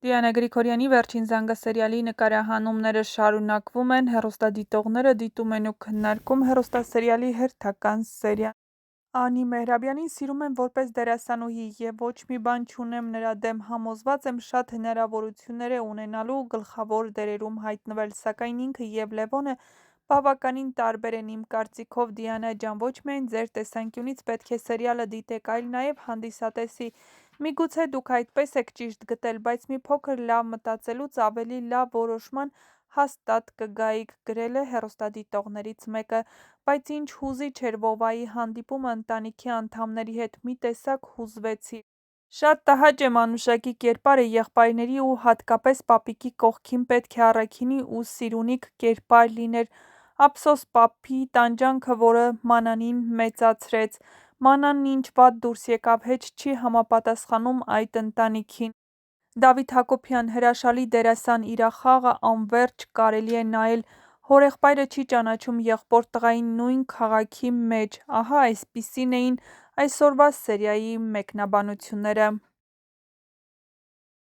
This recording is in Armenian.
Դիանա Գրիգորյանի «Վերջին զանգը» սերիալի նկարահանումները շարունակվում են, հեռուստադիտողները դիտում են ու քննարկում հեռուստասերիալի հերթական սերիան։ Անի Մեհրաբյանին սիրում եմ որպես դերասանուհի և ոչ մի բան չունեմ նրա դեմ, համոզված եմ շատ հնարավորություններ է ունենալու գլխավոր դերերում հայտնվել, սակայն ինքը և Լևոնը բավականին տարբեր են իմ կարծիքով։ Դիանա ջան, ոչ միայն ձեր տեսանկյունից պետք է սերիալը դիտեք, այլ նաև հանդիսատեսի։ Միգուցե դուք այդպես եք ճիշտ գտել, բայց մի փոքր լավ մտածելուց ավելի լավ որոշման հաստատ կգայիք, գրել է հեռուստադիտողներից մեկը։ Բայց ինչ հուզիչ էր Վովայի հանդիպումը ընտանիքի անդամների հետ, մի տեսակ հուզվեցի։ Շատ տհաճ է մանուշակի կերպարը, եղբայրների ու հատկապես պապիկի կողքին պետք է առաքինի ու սիրունիկ կերպար լիներ։ Ափսոս պապի տանջանքը, որը Մանանին մեծացրեց։ Մանանն ինչ վատ դուրս եկավ, հեչ չի համապատասխանում այդ ընտանիքին։ Դավիթ Հակոբյան, հրաշալի դերասան, իրա խաղը անվերջ կարելի է նայել։ Հորեղբայրը չի ճանաչում եղբոր տղային նույն քաղաքի մեջ։ Ահա այսպիսին էին այսօրվա սերիայի մեկնաբանությունները։